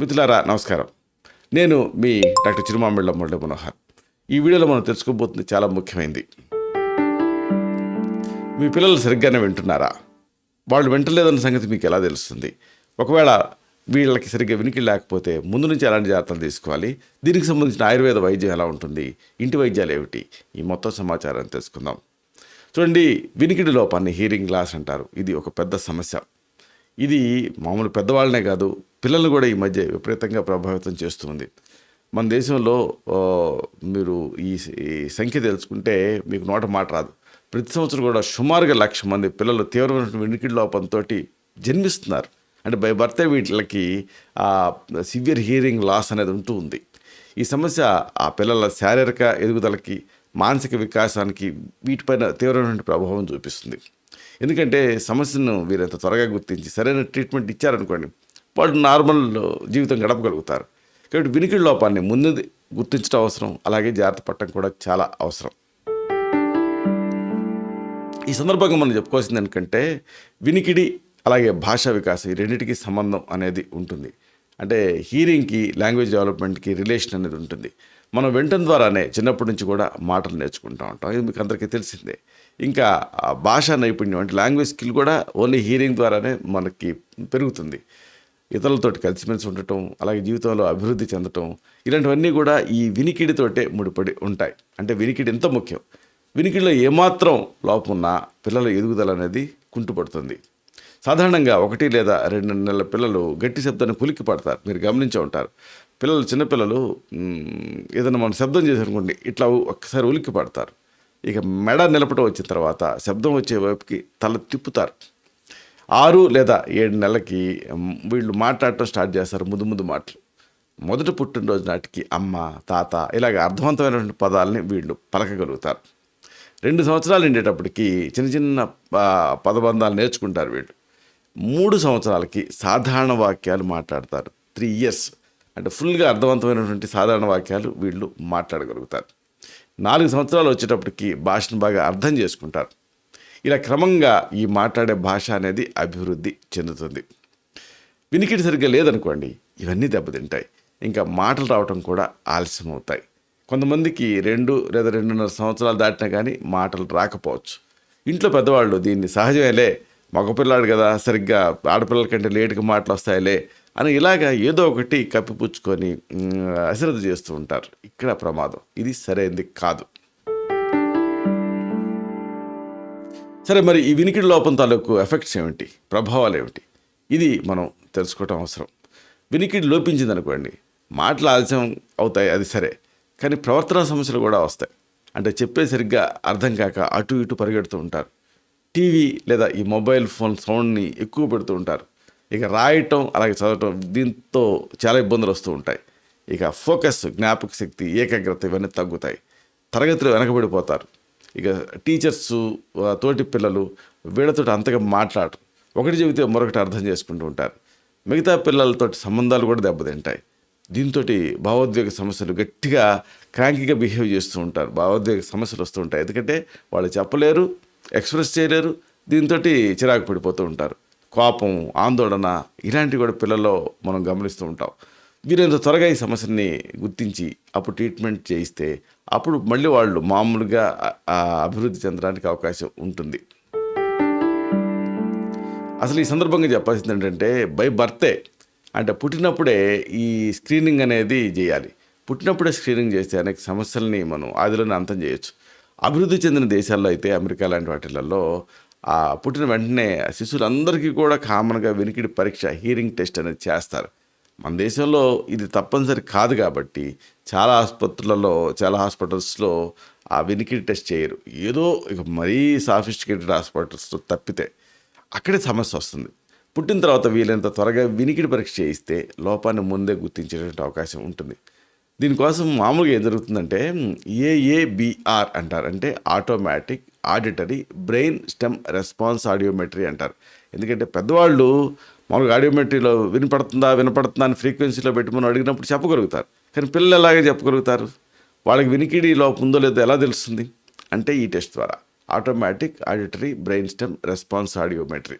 మిత్రులారా నమస్కారం. నేను మీ డాక్టర్ చిరుమామిళ్ళ మురళీ మనోహర్. ఈ వీడియోలో మనం తెలుసుకోబోతుంది చాలా ముఖ్యమైనది. మీ పిల్లలు సరిగ్గానే వింటున్నారా? వాళ్ళు వింటలేదన్న సంగతి మీకు ఎలా తెలుస్తుంది? ఒకవేళ వీళ్ళకి సరిగ్గా వినికి లేకపోతే ముందు నుంచి ఎలాంటి జాగ్రత్తలు తీసుకోవాలి? దీనికి సంబంధించిన ఆయుర్వేద వైద్యం ఎలా ఉంటుంది? ఇంటి వైద్యాలు ఏమిటి? ఈ మొత్తం సమాచారాన్ని తెలుసుకుందాం. చూడండి, వినికిడి లోపాన్ని హీరింగ్ లాస్ అంటారు. ఇది ఒక పెద్ద సమస్య. ఇది మామూలు పెద్దవాళ్ళనే కాదు, పిల్లలు కూడా ఈ మధ్య విపరీతంగా ప్రభావితం చేస్తుంది. మన దేశంలో మీరు ఈ సంఖ్య తెలుసుకుంటే మీకు నోట మాట రాదు. ప్రతి సంవత్సరం కూడా సుమారుగా 1,00,000 మంది పిల్లలు తీవ్రమైన వినికిడి లోపంతో జన్మిస్తున్నారు. అంటే బై బర్తే వీటికి సివియర్ హీరింగ్ లాస్ అనేది ఉంటూ ఉంది. ఈ సమస్య ఆ పిల్లల శారీరక ఎదుగుదలకి, మానసిక వికాసానికి వీటిపైన తీవ్రమైన ప్రభావం చూపిస్తుంది. ఎందుకంటే సమస్యను వీరంత త్వరగా గుర్తించి సరైన ట్రీట్మెంట్ ఇచ్చారనుకోండి, వాళ్ళు నార్మల్ జీవితం గడపగలుగుతారు. కాబట్టి వినికిడి లోపాన్ని ముందు గుర్తించడం అవసరం, అలాగే జాగ్రత్త పడటం కూడా చాలా అవసరం. ఈ సందర్భంగా మనం చెప్పుకోవాల్సింది ఎందుకంటే, వినికిడి అలాగే భాషా వికాసం ఈ రెండింటికి సంబంధం అనేది ఉంటుంది. అంటే హీరింగ్కి, లాంగ్వేజ్ డెవలప్మెంట్కి రిలేషన్ అనేది ఉంటుంది. మనం వినటం ద్వారానే చిన్నప్పటి నుంచి కూడా మాటలు నేర్చుకుంటూ ఉంటాం. ఇది మీకు అందరికీ తెలిసిందే. ఇంకా భాషా నైపుణ్యం అంటే లాంగ్వేజ్ స్కిల్ కూడా ఓన్లీ హీరింగ్ ద్వారానే మనకి పెరుగుతుంది. ఇతరులతోటి కలిసిమెలిసి ఉండటం, అలాగే జీవితంలో అభివృద్ధి చెందటం, ఇలాంటివన్నీ కూడా ఈ వినికిడితోటే ముడిపడి ఉంటాయి. అంటే వినికిడి ఎంత ముఖ్యం. వినికిడిలో ఏమాత్రం లోపం ఉన్నా పిల్లల ఎదుగుదల అనేది కుంటుపడుతుంది. సాధారణంగా 1 లేదా 2 నెలల పిల్లలు గట్టి శబ్దాన్ని పులికి పడతారు. మీరు గమనించే ఉంటారు. చిన్నపిల్లలు ఏదైనా మనం శబ్దం చేశారనుకోండి, ఇట్లా ఒక్కసారి ఉలిక్కి పడతారు. ఇక మెడ నిలపడం వచ్చిన తర్వాత శబ్దం వచ్చే వైపుకి తల తిప్పుతారు. 6 లేదా 7 నెలలకి వీళ్ళు మాట్లాడటం స్టార్ట్ చేస్తారు. ముద్దు మాటలు. మొదటి పుట్టినరోజు నాటికి అమ్మ, తాత ఇలాగ అర్థవంతమైనటువంటి పదాలని వీళ్ళు పలకగలుగుతారు. 2 సంవత్సరాలు ఉండేటప్పటికి చిన్న పదబంధాలు నేర్చుకుంటారు వీళ్ళు. 3 సంవత్సరాలకి సాధారణ వాక్యాలు మాట్లాడతారు. 3 years అంటే ఫుల్గా అర్థవంతమైనటువంటి సాధారణ వాక్యాలు వీళ్ళు మాట్లాడగలుగుతారు. 4 సంవత్సరాలు వచ్చేటప్పటికి భాషను బాగా అర్థం చేసుకుంటారు. ఇలా క్రమంగా ఈ మాట్లాడే భాష అనేది అభివృద్ధి చెందుతుంది. వినికిడి సరిగ్గా లేదనుకోండి, ఇవన్నీ దెబ్బతింటాయి. ఇంకా మాటలు రావటం కూడా ఆలస్యం అవుతాయి. కొంతమందికి 2 లేదా 2.5 సంవత్సరాలు దాటినా కానీ మాటలు రాకపోవచ్చు. ఇంట్లో పెద్దవాళ్ళు దీన్ని సహజమేలే, మగపిల్లాడు కదా, సరిగ్గా ఆడపిల్లల కంటే లేటుగా మాటలు వస్తాయిలే అని ఇలాగా ఏదో ఒకటి కప్పిపుచ్చుకొని అశ్రద్ధ చేస్తూ ఉంటారు. ఇక్కడ ప్రమాదం. ఇది సరైనది కాదు. సరే, మరి ఈ వినికిడి లోపం తాలూకు ఎఫెక్ట్స్ ఏమిటి, ప్రభావాలు ఏమిటి, ఇది మనం తెలుసుకోవటం అవసరం. వినికిడి లోపించిందనుకోండి, మాటలు ఆలస్యం అవుతాయి, అది సరే, కానీ ప్రవర్తన సమస్యలు కూడా వస్తాయి. అంటే చెప్పే సరిగ్గా అర్థం కాక అటు ఇటు పరిగెడుతూ ఉంటారు. టీవీ లేదా ఈ మొబైల్ ఫోన్ సౌండ్ని ఎక్కువ పెడుతూ ఉంటారు. ఇక రాయటం అలాగే చదవటం, దీంతో చాలా ఇబ్బందులు వస్తూ ఉంటాయి. ఇక ఫోకస్, జ్ఞాపక శక్తి, ఏకాగ్రత ఇవన్నీ తగ్గుతాయి. తరగతిలో వెనకబడిపోతారు. ఇక టీచర్స్, తోటి పిల్లలు వీళ్ళతో అంతగా మాట్లాడరు. ఒకటి చెబితే మరొకటి అర్థం చేసుకుంటూ ఉంటారు. మిగతా పిల్లలతో సంబంధాలు కూడా దెబ్బతింటాయి. దీంతో భావోద్వేగ సమస్యలు, గట్టిగా క్రాంకీగా బిహేవ్ చేస్తూ ఉంటారు. భావోద్వేగ సమస్యలు వస్తూ ఉంటాయి. ఎందుకంటే వాళ్ళు చెప్పలేరు, ఎక్స్ప్రెస్ చేయలేరు. దీంతో చిరాకు పడిపోతూ ఉంటారు. కోపం, ఆందోళన ఇలాంటివి కూడా పిల్లల్లో మనం గమనిస్తూ ఉంటాం. వీరంత త్వరగా ఈ సమస్యని గుర్తించి అప్పుడు ట్రీట్మెంట్ చేయిస్తే అప్పుడు మళ్ళీ వాళ్ళు మామూలుగా అభివృద్ధి చెందడానికి అవకాశం ఉంటుంది. అసలు ఈ సందర్భంగా చెప్పాల్సింది ఏంటంటే, బై బర్తే అంటే పుట్టినప్పుడే ఈ స్క్రీనింగ్ అనేది చేయాలి. పుట్టినప్పుడే స్క్రీనింగ్ చేస్తే అనేక సమస్యల్ని మనం ఆదిలోనే అంతం చేయొచ్చు. అభివృద్ధి చెందిన దేశాల్లో అయితే, అమెరికా లాంటి వాటిలలో పుట్టిన వెంటనే శిశువులందరికీ కూడా కామన్గా వినికిడి పరీక్ష, హీరింగ్ టెస్ట్ అనేది చేస్తారు. మన దేశంలో ఇది తప్పనిసరి కాదు కాబట్టి చాలా హాస్పిటల్స్లో ఆ వినికిడి టెస్ట్ చేయరు. ఏదో ఇక మరీ సాఫిస్టికేటెడ్ హాస్పిటల్స్లో తప్పితే అక్కడే సమస్య వస్తుంది. పుట్టిన తర్వాత వీలైనంత త్వరగా వినికిడి పరీక్ష చేయిస్తే లోపాన్ని ముందే గుర్తించేటువంటి అవకాశం ఉంటుంది. దీనికోసం మామూలుగా ఏం జరుగుతుందంటే, ఏఏబిఆర్ అంటారు. అంటే automatic auditory brain stem response audiometry అంటారు. ఎందుకంటే పెద్దవాళ్ళు మామూలుగా ఆడియోమెట్రీలో వినపడుతుందా అని ఫ్రీక్వెన్సీలో పెట్టి మనం అడిగినప్పుడు చెప్పగలుగుతారు. కానీ పిల్లలు ఎలాగే చెప్పగలుగుతారు? వాళ్ళకి వినికిడి లోపం ఉందో లేదో ఎలా తెలుస్తుంది? అంటే ఈ టెస్ట్ ద్వారా, automatic auditory brain stem response audiometry,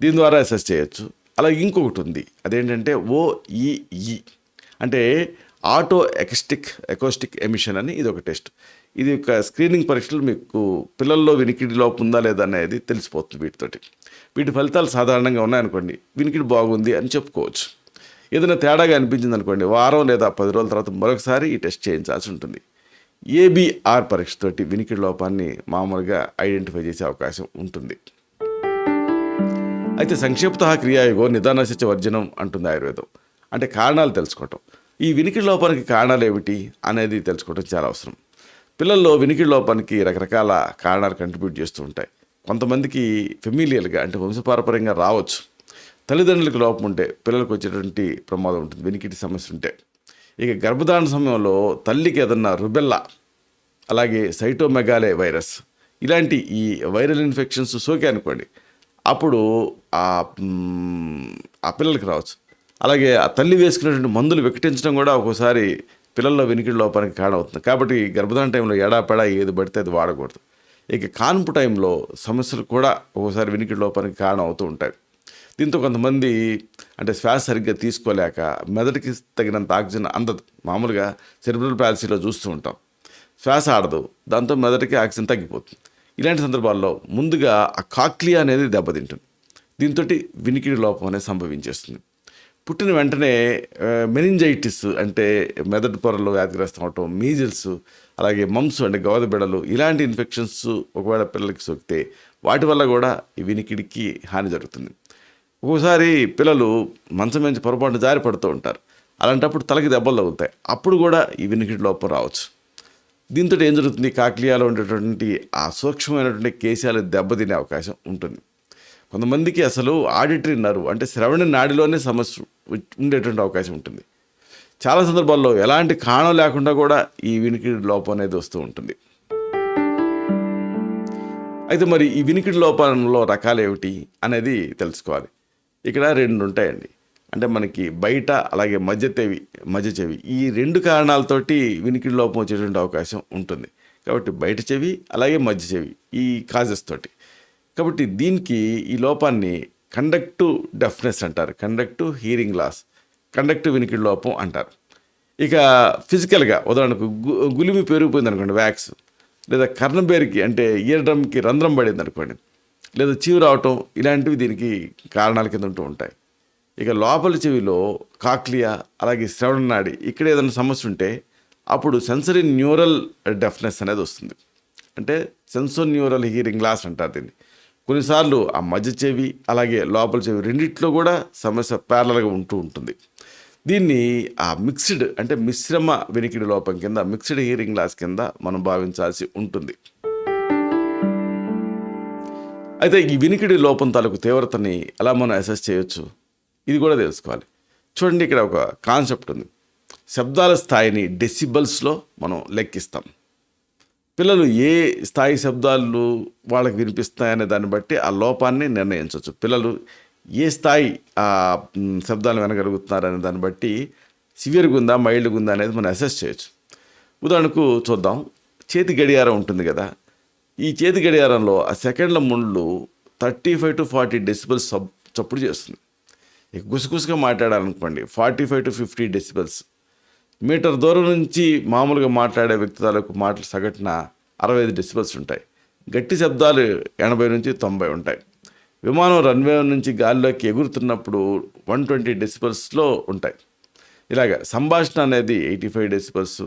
దీని ద్వారా అసెస్ చేయొచ్చు. అలాగే ఇంకొకటి ఉంది, అదేంటంటే ఓఈఈ, అంటే ఆటో ఎకోస్టిక్ ఎమిషన్ అని ఇది ఒక టెస్ట్. ఇది ఒక స్క్రీనింగ్ పరీక్షలు మీకు పిల్లల్లో వినికిడి లోపం ఉందా లేదా అనేది తెలిసిపోతుంది వీటితోటి. వీటి ఫలితాలు సాధారణంగా ఉన్నాయనుకోండి, వినికిడి బాగుంది అని చెప్పుకోవచ్చు. ఏదైనా తేడాగా అనిపించింది అనుకోండి, వారం లేదా 10 రోజుల తర్వాత మరొకసారి ఈ టెస్ట్ చేయించాల్సి ఉంటుంది. ఏబిఆర్ పరీక్షతోటి వినికిడి లోపాన్ని మామూలుగా ఐడెంటిఫై చేసే అవకాశం ఉంటుంది. అయితే సంక్షిప్త క్రియాయోగో నిదానశిచ వర్జనం అంటుంది ఆయుర్వేదం. అంటే కారణాలు తెలుసుకోవటం. ఈ వినికిడి లోపానికి కారణాలు ఏమిటి అనేది తెలుసుకోవడం చాలా అవసరం. పిల్లల్లో వినికిడి లోపానికి రకరకాల కారణాలు కంట్రిబ్యూట్ చేస్తూ ఉంటాయి. కొంతమందికి ఫెమిలియల్గా అంటే వంశపారపర్యంగా రావచ్చు. తల్లిదండ్రులకు లోపం ఉంటే పిల్లలకు వచ్చేటువంటి ప్రమాదం ఉంటుంది వినికిడి సమస్య ఉంటే. ఇక గర్భధారణ సమయంలో తల్లికి ఏదన్నా రుబెల్లా, అలాగే సైటోమెగాలే వైరస్ ఇలాంటి ఈ వైరల్ ఇన్ఫెక్షన్స్ సోకే అనుకోండి, అప్పుడు ఆ పిల్లలకి రావచ్చు. అలాగే ఆ తల్లి వేసుకునేటువంటి మందులు వికటించడం కూడా ఒక్కోసారి పిల్లల్లో వినికిడి లోపానికి కారణం అవుతుంది. కాబట్టి గర్భధారణ టైంలో ఎడాపెడా ఏది పడితే అది వాడకూడదు. ఇక కాన్పు టైంలో సమస్యలు కూడా ఒక్కోసారి వినికిడి లోపానికి కారణం అవుతూ ఉంటాయి. దీంతో కొంతమంది అంటే శ్వాస సరిగ్గా తీసుకోలేక మెదడుకి తగినంత ఆక్సిజన్ అందదు. మామూలుగా సెరిబ్రల్ పాలసీలో చూస్తూ ఉంటాం, శ్వాస ఆడదు, దాంతో మెదడుకి ఆక్సిజన్ తగ్గిపోతుంది. ఇలాంటి సందర్భాల్లో ముందుగా ఆ కాక్లియా అనేది దెబ్బతింటుంది. దీంతో వినికిడి లోపం అనేది సంభవించేస్తుంది. పుట్టిన వెంటనే మెనింజైటిస్ అంటే మెదడు పొరలో వ్యాధిగ్రస్తం అవటం, మీజిల్స్, అలాగే మమ్స్ అంటే గవద బిడలు ఇలాంటి ఇన్ఫెక్షన్స్ ఒకవేళ పిల్లలకి సోకితే వాటి వల్ల కూడా ఈ వినికిడికి హాని జరుగుతుంది. ఒక్కోసారి పిల్లలు మంచం నుంచి పొరపాటున జారి పడుతూ ఉంటారు. అలాంటప్పుడు తలకి దెబ్బలు తగులుతాయి. అప్పుడు కూడా ఈ వినికిడి లోపం రావచ్చు. దీంతో ఏం జరుగుతుంది, కాక్లియాలో ఉండేటువంటి ఆ సూక్ష్మమైనటువంటి కేశాలు దెబ్బతినే అవకాశం ఉంటుంది. కొంతమందికి అసలు ఆడిటరీ నర్వ్ అంటే శ్రవణ నాడిలోనే సమస్య ఉండేటువంటి అవకాశం ఉంటుంది. చాలా సందర్భాల్లో ఎలాంటి కారణం లేకుండా కూడా ఈ వినికిడి లోపం అనేది వస్తూ ఉంటుంది. అయితే మరి ఈ వినికిడి లోపంలో రకాలు ఏమిటి అనేది తెలుసుకోవాలి. ఇక్కడ 2 ఉంటాయండి. అంటే మనకి బయట అలాగే మధ్య చెవి ఈ 2 కారణాలతోటి వినికిడి లోపం వచ్చేటువంటి అవకాశం ఉంటుంది. కాబట్టి బయట చెవి అలాగే మధ్య చెవి ఈ కాజెస్ తోటి. కాబట్టి దీనికి ఈ లోపాన్ని కండక్టివ్ డెఫ్నెస్ అంటారు, కండక్టివ్ హీరింగ్ లాస్, కండక్టివ్ వినికిడి లోపం అంటారు. ఇక ఫిజికల్గా ఉదాహరణకు గులిమి పెరిగిపోయింది అనుకోండి, వ్యాక్స్, లేదా కర్ణబేరికి అంటే ఇయర్ డ్రమ్కి రంధ్రం పడింది అనుకోండి, లేదా చీవు రావటం, ఇలాంటివి దీనికి కారణాల కింద ఉంటూ ఉంటాయి. ఇక లోపలి చెవిలో కాక్లియా అలాగే శ్రవణ నాడి ఇక్కడ ఏదైనా సమస్య ఉంటే అప్పుడు సెన్సరీ న్యూరల్ డెఫ్నెస్ అనేది వస్తుంది. అంటే సెన్సో న్యూరల్ హీరింగ్ లాస్ అంటారు దీన్ని. కొన్నిసార్లు ఆ మధ్య చెవి అలాగే లోపల చెవి రెండిట్లో కూడా సమస్య ప్యారలల్గా ఉంటూ ఉంటుంది. దీన్ని ఆ మిక్స్డ్ అంటే మిశ్రమ వినికిడి లోపం కింద, మిక్స్డ్ హీరింగ్ లాస్ కింద మనం భావించాల్సి ఉంటుంది. అయితే ఈ వినికిడి లోపం తాలూకు తీవ్రతని ఎలా మనం అసెస్ చేయొచ్చు, ఇది కూడా తెలుసుకోవాలి. చూడండి, ఇక్కడ ఒక కాన్సెప్ట్ ఉంది. శబ్దాల స్థాయిని డెసిబల్స్లో మనం లెక్కిస్తాం. పిల్లలు ఏ స్థాయి శబ్దాలు వాళ్ళకి వినిపిస్తాయనే దాన్ని బట్టి ఆ లోపాన్ని నిర్ణయించవచ్చు. పిల్లలు ఏ స్థాయి శబ్దాలు వినగలుగుతున్నారనే దాన్ని బట్టి సివియర్గా ఉందా మైల్డ్గా ఉందా అనేది మనం అసెస్ చేయొచ్చు. ఉదాహరణకు చూద్దాం, చేతి గడియారం ఉంటుంది కదా, ఈ చేతి గడియారంలో ఆ సెకండ్ల ముండ్లు 35 to 40 డెసిబల్స్ చప్పుడు చేస్తుంది. ఇక గుసగుసగా మాట్లాడాలనుకోండి 45 to 50 డెసిబల్స్. మీటర్ దూరం నుంచి మామూలుగా మాట్లాడే వ్యక్తి తాలూకు మాటలు సగటున 65 డెసిబల్స్ ఉంటాయి. గట్టి శబ్దాలు 80 నుంచి 90 ఉంటాయి. విమానం రన్వే నుంచి గాల్లోకి ఎగురుతున్నప్పుడు 120 డెసిబల్స్లో ఉంటాయి. ఇలాగ సంభాషణ అనేది 85 డెసిబల్స్.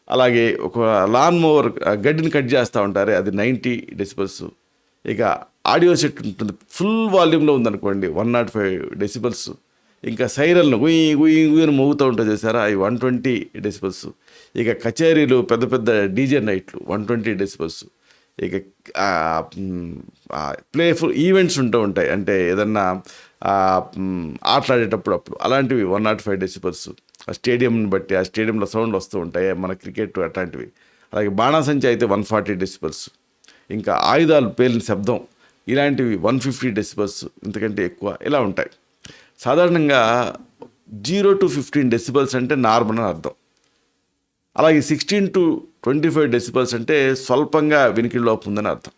అలాగే ఒక లాన్ మోవర్ గడ్డిని కట్ చేస్తూ ఉంటారే, అది 90 డెసిబల్స్. ఇక ఆడియో సెట్ ఉంటుంది, ఫుల్ వాల్యూమ్లో ఉందనుకోండి 105 డెసిబల్స్. ఇంకా సైరన్లు గుయ్యి గుయ్యి గుయ్యని మోగుతూ ఉంటుంది చేశారా, అవి 120 డెసిబల్స్. ఇక కచేరీలు, పెద్ద పెద్ద డీజే నైట్లు 120 డెసిబల్స్. ఇక ప్లేఫుల్ ఈవెంట్స్ ఉంటూ ఉంటాయి, అంటే ఏదన్నా ఆటలాడేటప్పుడు అలాంటివి 105 డెసిబల్స్. ఆ స్టేడియంని బట్టి ఆ స్టేడియంలో సౌండ్ వస్తూ ఉంటాయి, మన క్రికెట్ అట్లాంటివి. అలాగే బాణాసంచి అయితే 140 డెసిబల్స్. ఇంకా ఆయుధాలు పేలిన శబ్దం ఇలాంటివి 150 డెసిబల్స్, ఇంతకంటే ఎక్కువ ఇలా ఉంటాయి. సాధారణంగా 0 to 15 డెసిబల్స్ అంటే నార్మల్ అని అర్థం. అలాగే 16 to 25 డెసిబల్స్ అంటే స్వల్పంగా వినికిడి లోపం ఉందని అర్థం.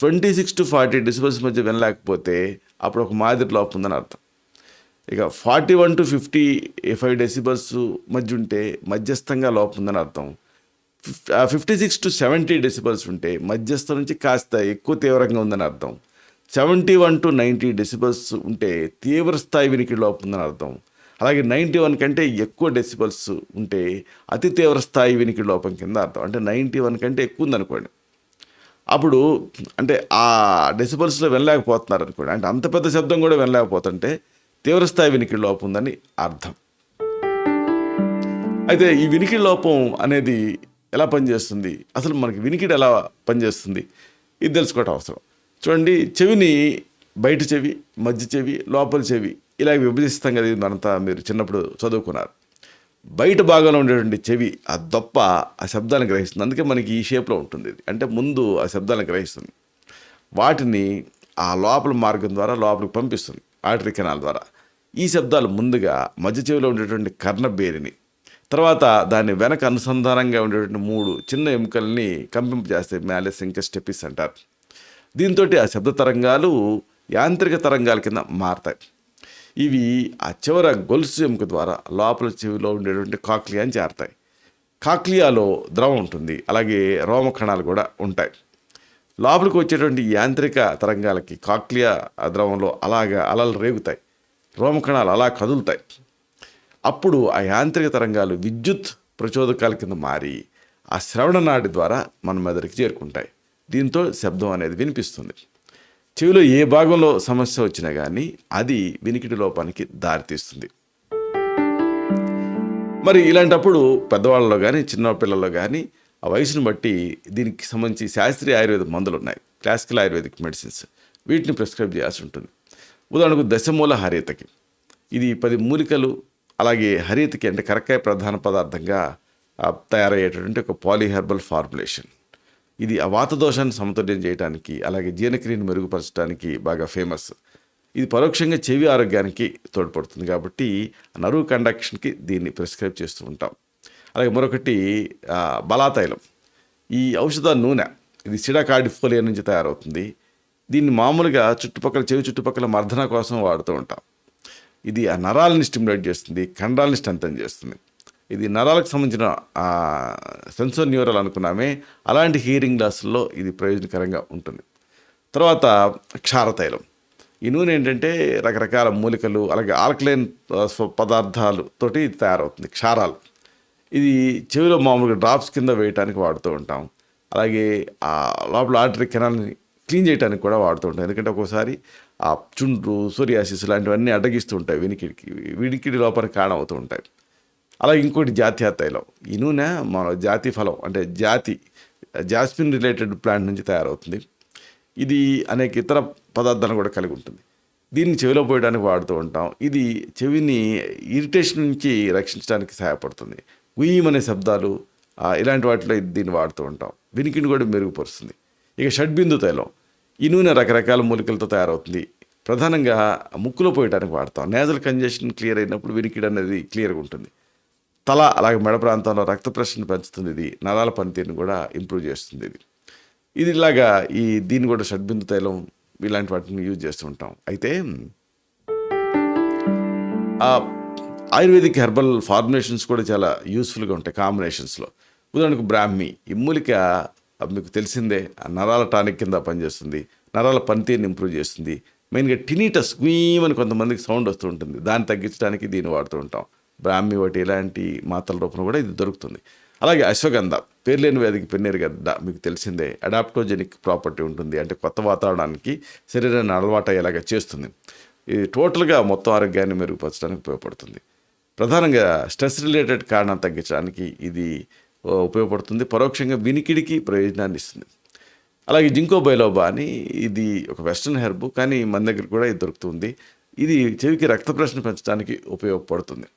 26 to 40 డెసిబల్స్ మధ్య వినలేకపోతే అప్పుడు ఒక మాదిరి లోపం ఉందని అర్థం. ఇక 41 to 55 డెసిబల్స్ మధ్య ఉంటే మధ్యస్థంగా లోపం ఉందని అర్థం. 56 to 70 డెసిబల్స్ ఉంటే మధ్యస్థ నుంచి కాస్త ఎక్కువ తీవ్రంగా ఉందని అర్థం. 71 to 90 డెసిబల్స్ ఉంటే తీవ్ర స్థాయి వినికిడి లోపం ఉందని అర్థం. అలాగే 91 కంటే ఎక్కువ డెసిబల్స్ ఉంటే అతి తీవ్ర స్థాయి వినికిడి లోపం కింద అర్థం. అంటే 91 కంటే ఎక్కువ ఉందనుకోండి, అప్పుడు అంటే ఆ డెసిబల్స్లో వినలేకపోతున్నారు అనుకోండి, అంటే అంత పెద్ద శబ్దం కూడా వినలేకపోతుంటే తీవ్రస్థాయి వినికిడి లోపం ఉందని అర్థం. అయితే ఈ వినికిడి లోపం అనేది ఎలా పనిచేస్తుంది, అసలు మనకి వినికిడి ఎలా పనిచేస్తుంది, ఇది తెలుసుకోవటం అవసరం. చూడండి, చెవిని బయట చెవి, మధ్య చెవి, లోపల చెవి ఇలా విభజిస్తాం కదా. ఇది మనంతా మీరు చిన్నప్పుడు చదువుకున్నారు. బయట భాగంలో ఉండేటువంటి చెవి ఆ దొప్ప ఆ శబ్దాలను గ్రహిస్తుంది. అందుకే మనకి ఈ షేప్లో ఉంటుంది. ఇది అంటే ముందు ఆ శబ్దాలను గ్రహిస్తుంది, వాటిని ఆ లోపల మార్గం ద్వారా లోపలికి పంపిస్తుంది, ఆర్టరీ కెనాల్ ద్వారా. ఈ శబ్దాలు ముందుగా మధ్య చెవిలో ఉండేటువంటి కర్ణబేరిని, తర్వాత దాన్ని వెనక అనుసంధానంగా ఉండేటువంటి 3 చిన్న ఎముకల్ని కంపింపజేస్తాయి, మ్యాలెస్ ఇంకా స్టెపిస్ అంటారు. దీంతో ఆ శబ్ద తరంగాలు యాంత్రిక తరంగాల కింద మారతాయి. ఇవి ఆ చివర గొలుసు ఎముక ద్వారా లోపల చెవిలో ఉండేటువంటి కాక్లియాని చేరతాయి. కాక్లియాలో ద్రవం ఉంటుంది, అలాగే రోమ కణాలు కూడా ఉంటాయి. లోపలికి వచ్చేటువంటి యాంత్రిక తరంగాలకి కాక్లియా ద్రవంలో అలాగా అలలు రేగుతాయి, రోమ కణాలు అలా కదులుతాయి. అప్పుడు ఆ యాంత్రిక తరంగాలు విద్యుత్ ప్రచోదకాల కింద మారి ఆ శ్రవణ నాడి ద్వారా మన మెదడుకి చేరుకుంటాయి. దీంతో శబ్దం అనేది వినిపిస్తుంది. చెవిలో ఏ భాగంలో సమస్య వచ్చినా కానీ అది వినికిడి లోపానికి దారితీస్తుంది. మరి ఇలాంటప్పుడు పెద్దవాళ్ళలో కానీ చిన్న పిల్లల్లో కానీ ఆ వయసును బట్టి దీనికి సంబంధించి శాస్త్రీయ ఆయుర్వేద మందులు ఉన్నాయి, క్లాసికల్ ఆయుర్వేదిక్ మెడిసిన్స్. వీటిని ప్రిస్క్రైబ్ చేయాల్సి ఉంటుంది. ఉదాహరణకు దశమూల హరితకి, ఇది 10 మూలికలు, అలాగే హరితకి అంటే కరక్కాయ ప్రధాన పదార్థంగా తయారయ్యేటటువంటి ఒక పాలీహెర్బల్ ఫార్ములేషన్. ఇది ఆ వాత దోషాన్ని సమతుల్యం చేయడానికి, అలాగే జీర్ణక్రియను మెరుగుపరచడానికి బాగా ఫేమస్. ఇది పరోక్షంగా చెవి ఆరోగ్యానికి తోడ్పడుతుంది కాబట్టి నరువు కండక్షన్కి దీన్ని ప్రిస్క్రైబ్ చేస్తూ ఉంటాం. అలాగే మరొకటి బలాతైలం. ఈ ఔషధ నూనె ఇది సిడాకార్డిఫోలియా నుంచి తయారవుతుంది. దీన్ని మామూలుగా చెవి చుట్టుపక్కల మర్దన కోసం వాడుతూ ఉంటాం. ఇది ఆ నరాలని స్టిమ్యులేట్ చేస్తుంది, కండరాలని స్ట్రెంథెన్ చేస్తుంది. ఇది నరాలకు సంబంధించిన సెన్సర్ న్యూరల్ అనుకున్నామే, అలాంటి హీరింగ్ లాస్లో ఇది ప్రయోజనకరంగా ఉంటుంది. తర్వాత క్షారతైలం. ఈ నూనె ఏంటంటే రకరకాల మూలికలు, అలాగే ఆల్కలైన్ పదార్థాలతోటి ఇది తయారవుతుంది, క్షారాలు. ఇది చెవిలో మామూలుగా డ్రాప్స్ కింద వేయడానికి వాడుతూ ఉంటాం. అలాగే ఆ లోపల ఆర్టరీ కెనాల్ని క్లీన్ చేయడానికి కూడా వాడుతూ ఉంటాం. ఎందుకంటే ఒక్కోసారి ఆ చుండ్రు, సోరియాసిస్ లాంటివన్నీ అడ్డగిస్తూ ఉంటాయి, వినికిడి లోపలికి కారణం అవుతూ ఉంటాయి. అలాగే ఇంకోటి జాతీయ తైలం. ఈ నూనె మన జాతి ఫలం అంటే జాస్మిన్ రిలేటెడ్ ప్లాంట్ నుంచి తయారవుతుంది. ఇది అనేక ఇతర పదార్థాలను కూడా కలిగి ఉంటుంది. దీన్ని చెవిలో పోయడానికి వాడుతూ ఉంటాం. ఇది చెవిని ఇరిటేషన్ నుంచి రక్షించడానికి సహాయపడుతుంది. గుయ్యమనే శబ్దాలు ఇలాంటి వాటిలో దీన్ని వాడుతూ ఉంటాం. వినికిడిని కూడా మెరుగుపరుస్తుంది. ఇక షడ్బిందు తైలం. ఈ నూనె రకరకాల మూలికలతో తయారవుతుంది. ప్రధానంగా ముక్కులో పోయడానికి వాడతాం. నేజల్ కంజెషన్ క్లియర్ అయినప్పుడు వినికిడి అనేది క్లియర్గా ఉంటుంది. తల అలాగే మెడ ప్రాంతంలో రక్త ప్రసరణ పెంచుతుంది. ఇది నరాల పనితీరుని కూడా ఇంప్రూవ్ చేస్తుంది. ఇది ఇలాగా దీన్ని కూడా షడ్బిందు తైలం ఇలాంటి వాటిని యూజ్ చేస్తూ ఉంటాం. అయితే ఆయుర్వేదిక్ హెర్బల్ ఫార్ములేషన్స్ కూడా చాలా యూస్ఫుల్గా ఉంటాయి కాంబినేషన్స్లో. ఉదాహరణకు బ్రాహ్మి. ఈ మూలిక మీకు తెలిసిందే, నరాల టానిక్ కింద పనిచేస్తుంది, నరాల పనితీరుని ఇంప్రూవ్ చేస్తుంది. మెయిన్గా టినిటస్ గుయ్యమని కొంతమందికి సౌండ్ వస్తూ ఉంటుంది, దాన్ని తగ్గించడానికి దీన్ని వాడుతూ ఉంటాం. బ్రాహ్మి ఒకటి ఇలాంటి మాత్రల రూపంలో కూడా ఇది దొరుకుతుంది. అలాగే అశ్వగంధ, పేర్లేని వ్యాధికి పెన్నేరు గడ్డ మీకు తెలిసిందే, అడాప్టోజెనిక్ ప్రాపర్టీ ఉంటుంది. అంటే కొత్త వాతావరణానికి శరీరాన్ని అలవాటు అయ్యేలాగా చేస్తుంది. ఇది టోటల్గా మొత్తం ఆరోగ్యాన్ని మెరుగుపరచడానికి ఉపయోగపడుతుంది. ప్రధానంగా స్ట్రెస్ రిలేటెడ్ కారణాలు తగ్గించడానికి ఇది ఉపయోగపడుతుంది. పరోక్షంగా వినికిడికి ప్రయోజనాన్ని ఇస్తుంది. అలాగే జింకో బైలోబా అని, ఇది ఒక వెస్ట్రన్ హెర్బ్, కానీ మన దగ్గర కూడా ఇది దొరుకుతుంది. ఇది చెవికి రక్త ప్రసరణ పెంచడానికి ఉపయోగపడుతుంది.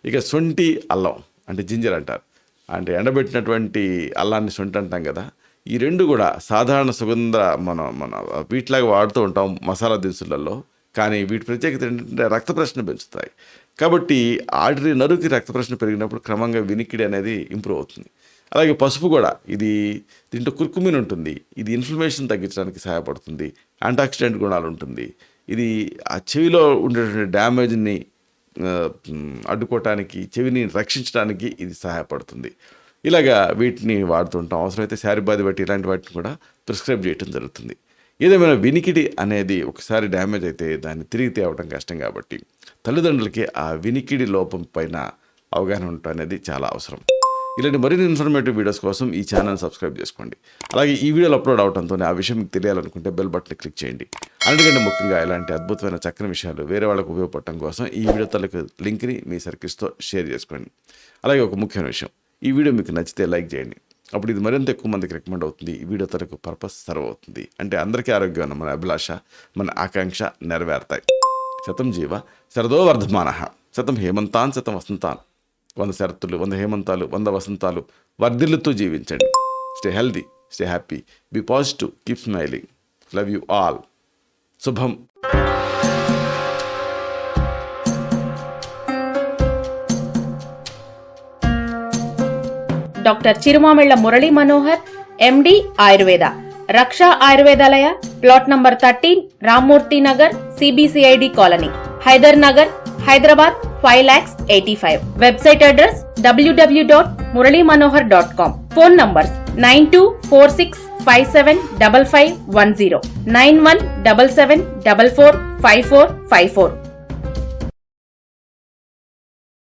ఇక సొంటి అల్లం అంటే జింజర్ అంటారు, అంటే ఎండబెట్టినటువంటి అల్లాన్ని సొంటి అంటాం కదా. ఈ రెండు కూడా సాధారణ సుగంధ మన వీటిలాగా వాడుతూ ఉంటాం మసాలా దినుసులలో. కానీ వీటి ప్రత్యేకత ఏంటంటే రక్త ప్రసరణ పెంచుతాయి. కాబట్టి ఆర్టరీ నరుకి రక్త ప్రసరణ పెరిగినప్పుడు క్రమంగా వినికిడి అనేది ఇంప్రూవ్ అవుతుంది. అలాగే పసుపు కూడా, దీంట్లో కుర్కుమిన్ ఉంటుంది. ఇది ఇన్ఫ్లమేషన్ తగ్గించడానికి సహాయపడుతుంది. యాంటాక్సిడెంట్ గుణాలు ఉంటుంది. ఇది ఆ చెవిలో ఉండేటువంటి డ్యామేజ్ని అడ్డుకోవటానికి, చెవిని రక్షించడానికి ఇది సహాయపడుతుంది. ఇలాగా వీటిని వాడుతుంటాం. అవసరమైతే శారీబాది బట్టి ఇలాంటి వాటిని కూడా ప్రిస్క్రైబ్ చేయడం జరుగుతుంది. ఏదేమైనా వినికిడి అనేది ఒకసారి డ్యామేజ్ అయితే దాన్ని తిరిగి తేవడం కష్టం కాబట్టి తల్లిదండ్రులకి ఆ వినికిడి లోపం పైన అవగాహన ఉండటం అనేది చాలా అవసరం. ఇలాంటి మరిన్ని ఇన్ఫర్మేటివ్ వీడియోస్ కోసం ఈ ఛానల్ సబ్స్క్రైబ్ చేసుకోండి. అలాగే ఈ వీడియోలు అప్లోడ్ అవడంతో ఆ విషయం మీకు తెలియాలనుకుంటే బెల్ బటన్ క్లిక్ చేయండి. అన్నిటికంటే ముఖ్యంగా ఇలాంటి అద్భుతమైన చక్కని విషయాలు వేరే వాళ్ళకు ఉపయోగపడటం కోసం ఈ వీడియో తాలూకు లింక్ని మీ సర్కిల్స్తో షేర్ చేసుకోండి. అలాగే ఒక ముఖ్యమైన విషయం, ఈ వీడియో మీకు నచ్చితే లైక్ చేయండి. అప్పుడు ఇది మరింత ఎక్కువ మందికి రికమెండ్ అవుతుంది. ఈ వీడియో తాలూకు పర్పస్ సర్వ్ అవుతుంది. అంటే అందరికీ ఆరోగ్యం, మన అభిలాష, మన ఆకాంక్ష నెరవేరుతాయి. శతం జీవ శరదో వర్ధమానః, శతం హేమంతాన్ శతం వసంతాన్. 100 శరత్తులు, 100 హేమంతాలు, 100 వసంతాలు వర్ధిల్లుతూ జీవించండి. Stay healthy, stay happy, be positive, keep smiling. Love you all. శుభం. Doctor Chirumamilla Murali Manohar, MD, Ayurveda, Raksha Ayurvedalaya, plot number 13, Rammurthy Nagar, CBCID colony, Hyder Nagar, Hyderabad 5,85,000. Website address www.muralymanohar.com. Phone numbers 9246575510, 9177445454.